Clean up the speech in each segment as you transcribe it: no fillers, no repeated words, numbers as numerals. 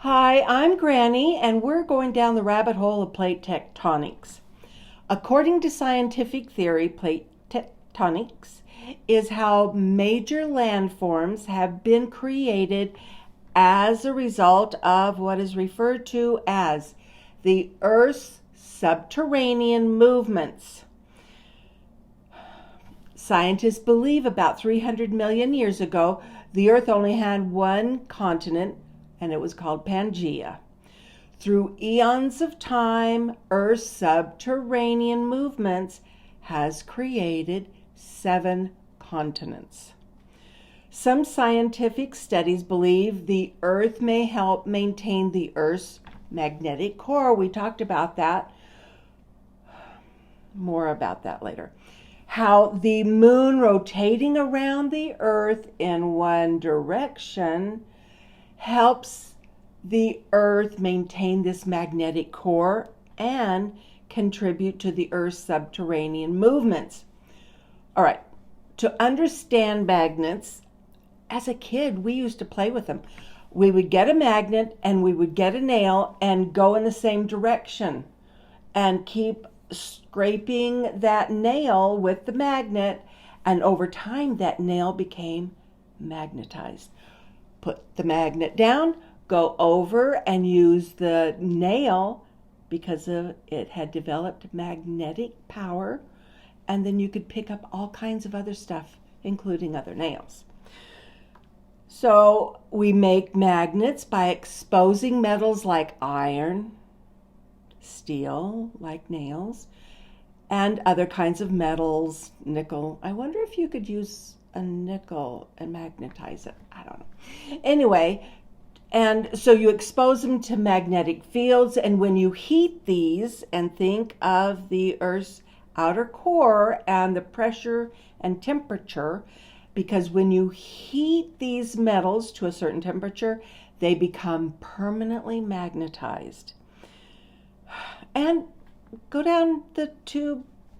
Hi, I'm Granny, and we're going down the rabbit hole of plate tectonics. According to scientific theory, plate tectonics is how major landforms have been created as a result of what is referred to as the Earth's subterranean movements. Scientists believe about 300 million years ago, the Earth only had one continent, and it was called Pangaea. Through eons of time, Earth's subterranean movements has created 7 continents. Some scientific studies believe the Earth may help maintain the Earth's magnetic core. We talked about that. More about that later. How the moon rotating around the Earth in one direction helps the Earth maintain this magnetic core and contribute to the Earth's subterranean movements. All right, to understand magnets, as a kid, we used to play with them. We would get a magnet and we would get a nail and go in the same direction and keep scraping that nail with the magnet, and over time that nail became magnetized. Put the magnet down, go over and use the nail because it had developed magnetic power, and then you could pick up all kinds of other stuff, including other nails. So we make magnets by exposing metals like iron, steel, like nails, and other kinds of metals, nickel. I wonder if you could use a nickel and magnetize it. I don't know. Anyway, and so you expose them to magnetic fields, and when you heat these and think of the Earth's outer core and the pressure and temperature, because when you heat these metals to a certain temperature, they become permanently magnetized. And go down the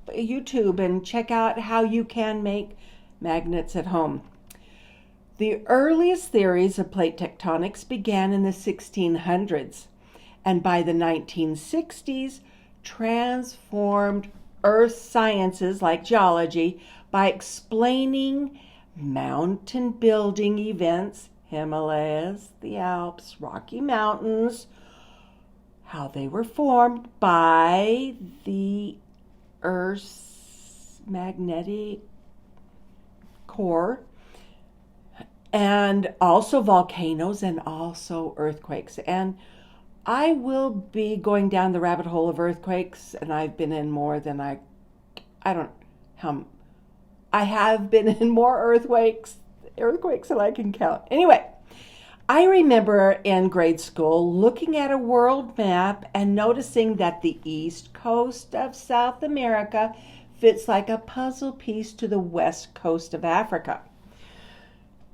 YouTube and check out how you can make magnets at home. The earliest theories of plate tectonics began in the 1600s, and by the 1960s transformed earth sciences like geology by explaining mountain building events, Himalayas, the Alps, Rocky Mountains, how they were formed by the Earth's magnetic core, and also volcanoes and also earthquakes. And I will be going down the rabbit hole of earthquakes, and I've been in more than I have been in more earthquakes than I can count. Anyway, I remember in grade school looking at a world map and noticing that the east coast of South America fits like a puzzle piece to the west coast of Africa.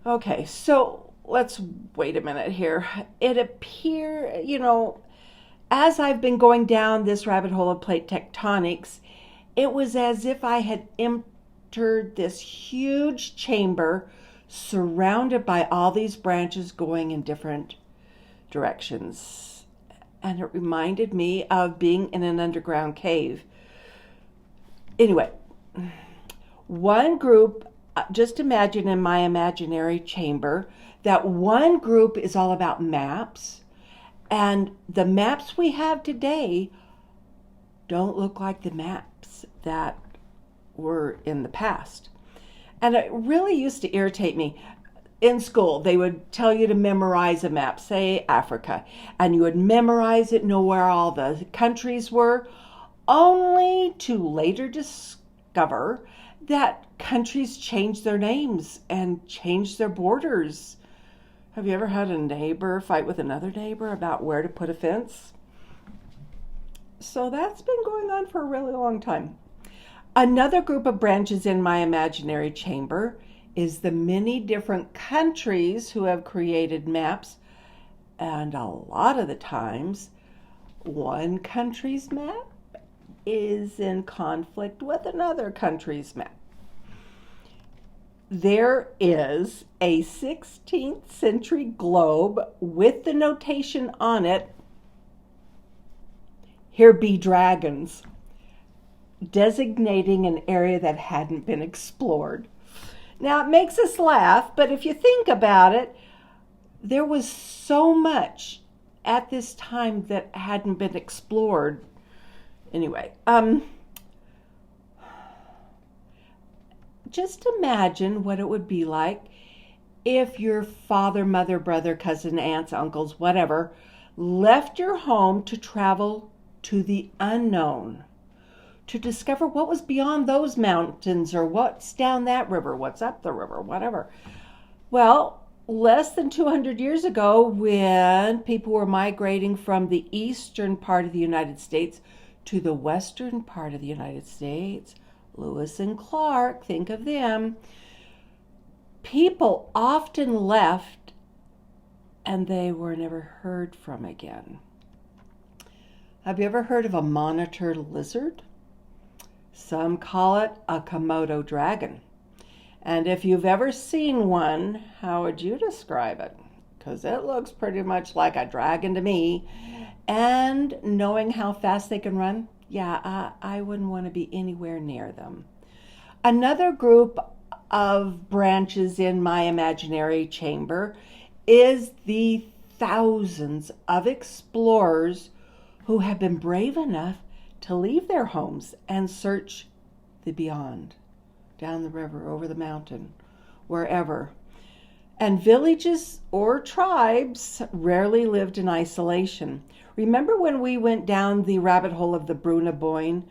Okay, so let's wait a minute here. It appears, as I've been going down this rabbit hole of plate tectonics, it was as if I had entered this huge chamber surrounded by all these branches going in different directions. And it reminded me of being in an underground cave. Anyway, one group, just imagine in my imaginary chamber, that one group is all about maps, and the maps we have today don't look like the maps that were in the past. And it really used to irritate me. In school, they would tell you to memorize a map, say Africa, and you would memorize it, know where all the countries were, only to later discover that countries changed their names and changed their borders. Have you ever had a neighbor fight with another neighbor about where to put a fence? So that's been going on for a really long time. Another group of branches in my imaginary chamber is the many different countries who have created maps, and a lot of the times one country's map is in conflict with another country's map. there is a 16th century globe with the notation on it, "Here be dragons," designating an area that hadn't been explored. Now, it makes us laugh, but if you think about it, there was so much at this time that hadn't been explored. Anyway, just imagine what it would be like if your father, mother, brother, cousin, aunts, uncles, whatever, left your home to travel to the unknown, to discover what was beyond those mountains, or what's down that river, what's up the river, whatever. Well, less than 200 years ago, when people were migrating from the eastern part of the United States to the western part of the United States, Lewis and Clark, think of them, people often left and they were never heard from again. Have you ever heard of a monitor lizard? Some call it a Komodo dragon. And if you've ever seen one, how would you describe it? Because it looks pretty much like a dragon to me. And knowing how fast they can run, yeah, I wouldn't want to be anywhere near them. Another group of branches in my imaginary chamber is the thousands of explorers who have been brave enough to leave their homes and search the beyond, down the river, over the mountain, wherever. And villages or tribes rarely lived in isolation. Remember when we went down the rabbit hole of the Bruna Boyne,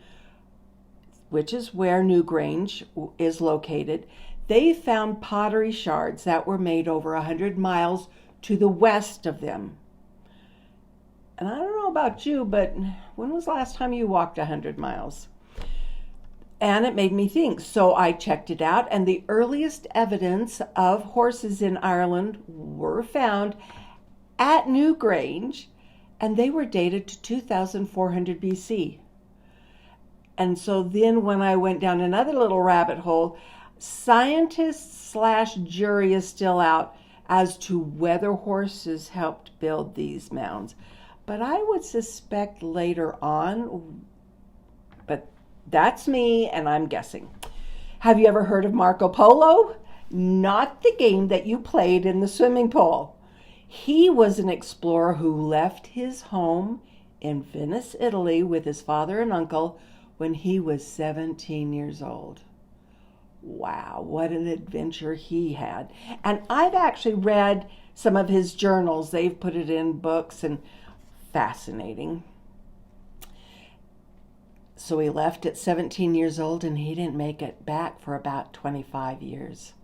which is where Newgrange is located? They found pottery shards that were made over 100 miles to the west of them. And I don't know about you, but when was the last time you walked 100 miles? And it made me think. So I checked it out, and the earliest evidence of horses in Ireland were found at Newgrange, and they were dated to 2400 BC. And so then when I went down another little rabbit hole, scientists / jury is still out as to whether horses helped build these mounds. But I would suspect later on, but that's me and I'm guessing. Have you ever heard of Marco Polo? Not the game that you played in the swimming pool. He was an explorer who left his home in Venice, Italy with his father and uncle when he was 17 years old. Wow, what an adventure he had. And I've actually read some of his journals. They've put it in books, and fascinating. So he left at 17 years old, and he didn't make it back for about 25 years.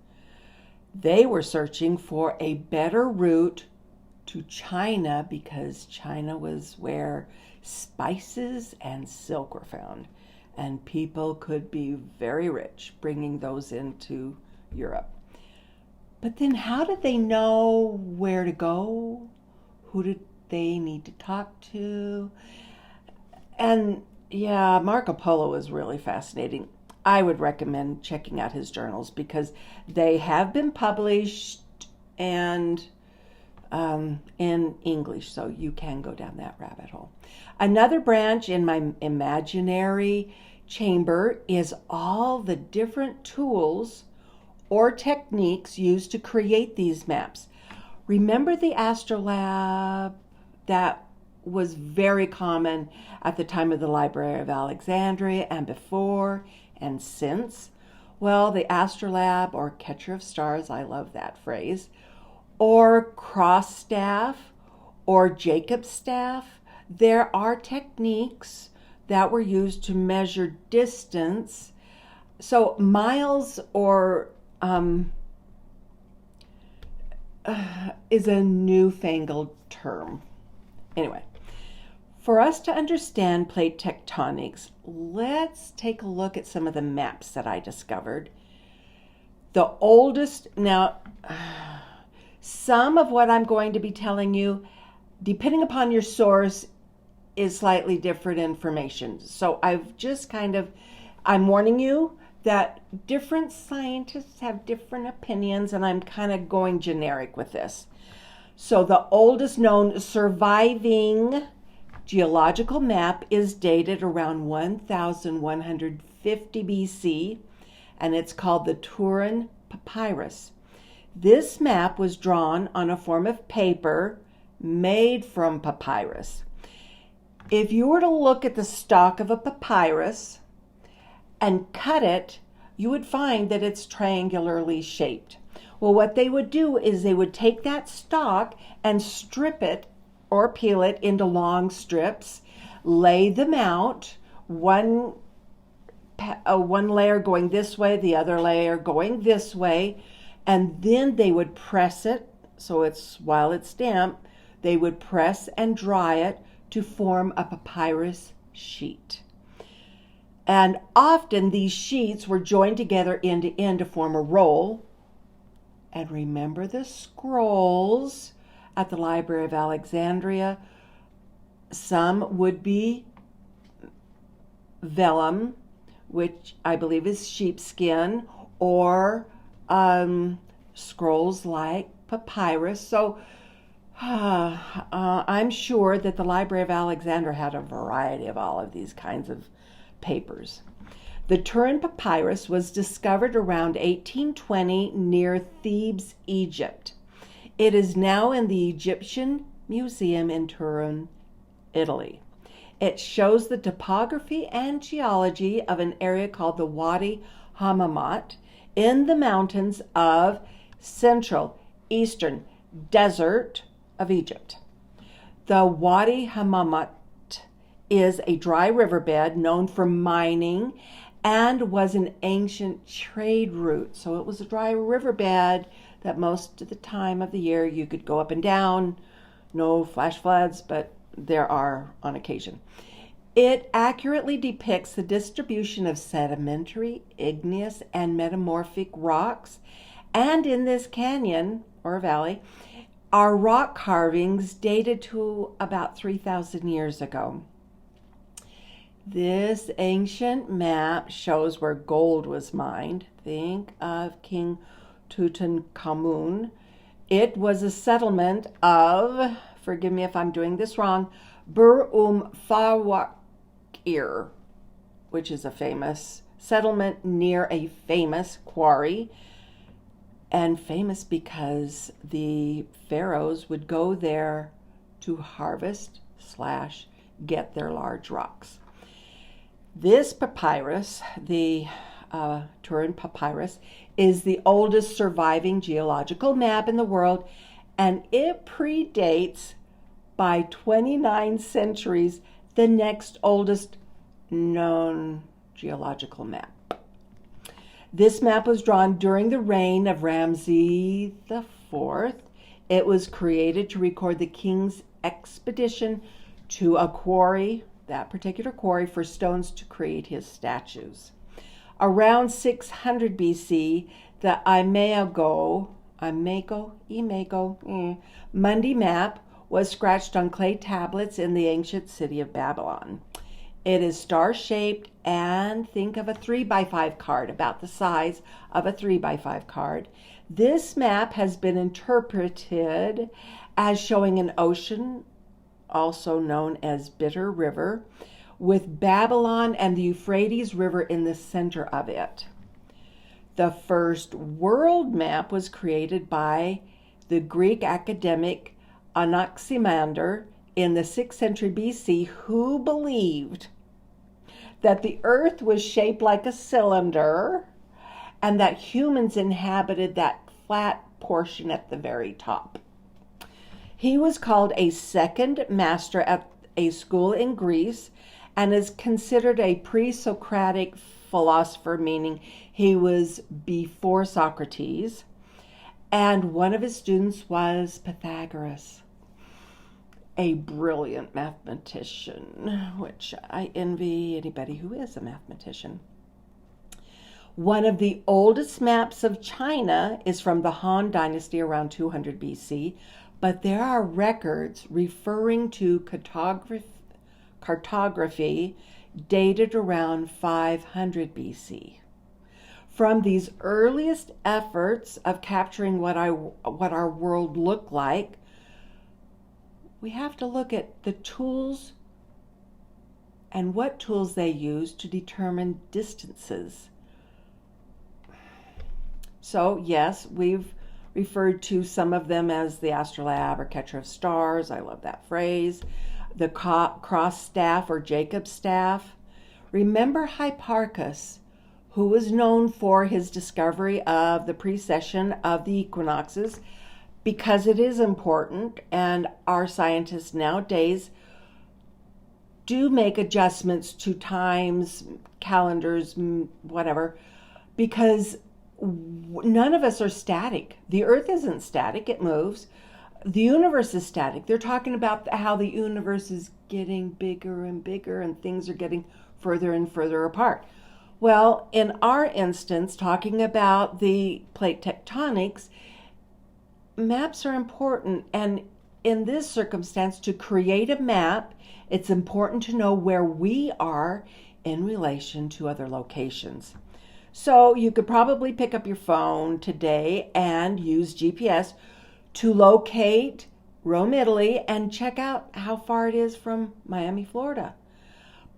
They were searching for a better route to China because China was where spices and silk were found, and people could be very rich bringing those into Europe. But then how did they know where to go? Who did they need to talk to? And yeah, Marco Polo is really fascinating. I would recommend checking out his journals because they have been published and in English, so you can go down that rabbit hole. Another branch in my imaginary chamber is all the different tools or techniques used to create these maps. Remember the astrolabe that was very common at the time of the Library of Alexandria and before and since? Well, the astrolabe or catcher of stars, I love that phrase, or cross staff or Jacob's staff, there are techniques that were used to measure distance. So miles or is a newfangled term. Anyway, for us to understand plate tectonics, let's take a look at some of the maps that I discovered. The oldest, now, some of what I'm going to be telling you, depending upon your source, is slightly different information. So I'm warning you that different scientists have different opinions, and I'm kind of going generic with this. So the oldest known surviving geological map is dated around 1150 BC, and it's called the Turin Papyrus. This map was drawn on a form of paper made from papyrus. If you were to look at the stalk of a papyrus and cut it, you would find that it's triangularly shaped. Well, what they would do is they would take that stalk and strip it or peel it into long strips, lay them out, one layer going this way, the other layer going this way, and then they would press it, so while it's damp, they would press and dry it to form a papyrus sheet. And often these sheets were joined together end to end to form a roll. And remember the scrolls at the Library of Alexandria? Some would be vellum, which I believe is sheepskin, or scrolls like papyrus. So I'm sure that the Library of Alexandria had a variety of all of these kinds of papers. The Turin Papyrus was discovered around 1820 near Thebes, Egypt. It is now in the Egyptian Museum in Turin, Italy. It shows the topography and geology of an area called the Wadi Hammamat in the mountains of central eastern desert of Egypt. The Wadi Hammamat is a dry riverbed known for mining and was an ancient trade route. So it was a dry riverbed that most of the time of the year you could go up and down. No flash floods, but there are on occasion. It accurately depicts the distribution of sedimentary, igneous, and metamorphic rocks. And in this canyon or valley are rock carvings dated to about 3,000 years ago. This ancient map shows where gold was mined. Think of King Tutankhamun. It was a settlement of, forgive me if I'm doing this wrong, Fawakir, which is a famous settlement near a famous quarry, and famous because the pharaohs would go there to harvest / get their large rocks. This papyrus, the Turin Papyrus, is the oldest surviving geological map in the world, and it predates by 29 centuries the next oldest known geological map. This map was drawn during the reign of Ramses IV. It was created to record the king's expedition to a quarry, that particular quarry, for stones to create his statues. Around 600 BC, the Imego Mundi map was scratched on clay tablets in the ancient city of Babylon. It is star-shaped, and think of a 3x5 card, about the size of a 3x5 card. This map has been interpreted as showing an ocean, also known as Bitter River, with Babylon and the Euphrates River in the center of it. The first world map was created by the Greek academic Anaximander in the 6th century BC, who believed that the earth was shaped like a cylinder and that humans inhabited that flat portion at the very top. He was called a second master at a school in Greece and is considered a pre-Socratic philosopher, meaning he was before Socrates, and one of his students was Pythagoras, a brilliant mathematician, which I envy anybody who is a mathematician. One of the oldest maps of China is from the Han Dynasty around 200 BC, but there are records referring to cartography dated around 500 BC. from these earliest efforts of capturing what our world looked like, we have to look at the tools and what tools they use to determine distances. So yes, we've referred to some of them as the astrolabe or catcher of stars. I love that phrase. The cross staff or Jacob's staff. Remember Hipparchus, who was known for his discovery of the precession of the equinoxes, because it is important, and our scientists nowadays do make adjustments to times, calendars, whatever, because none of us are static. The earth isn't static, it moves. The universe is static. They're talking about how the universe is getting bigger and bigger and things are getting further and further apart. Well, in our instance, talking about the plate tectonics, maps are important, and in this circumstance, to create a map, it's important to know where we are in relation to other locations. So you could probably pick up your phone today and use GPS to locate Rome, Italy, and check out how far it is from Miami, Florida.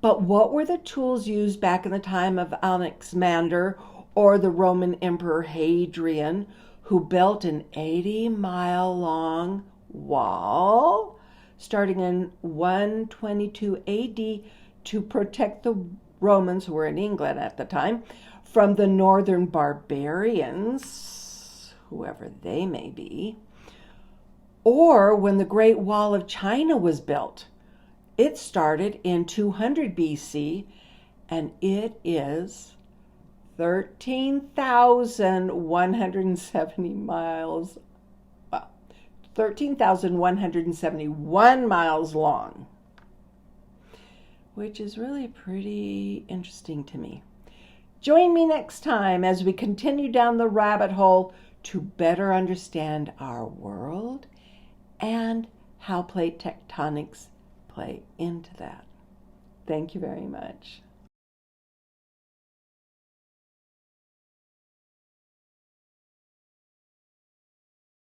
But what were the tools used back in the time of Alexander or the Roman Emperor Hadrian, who built an 80-mile-long wall starting in 122 AD to protect the Romans, who were in England at the time, from the northern barbarians, whoever they may be? Or when the Great Wall of China was built. It started in 200 BC, and it is 13,170 miles, well, 13,171 miles long, which is really pretty interesting to me. Join me next time as we continue down the rabbit hole to better understand our world and how plate tectonics play into that. Thank you very much.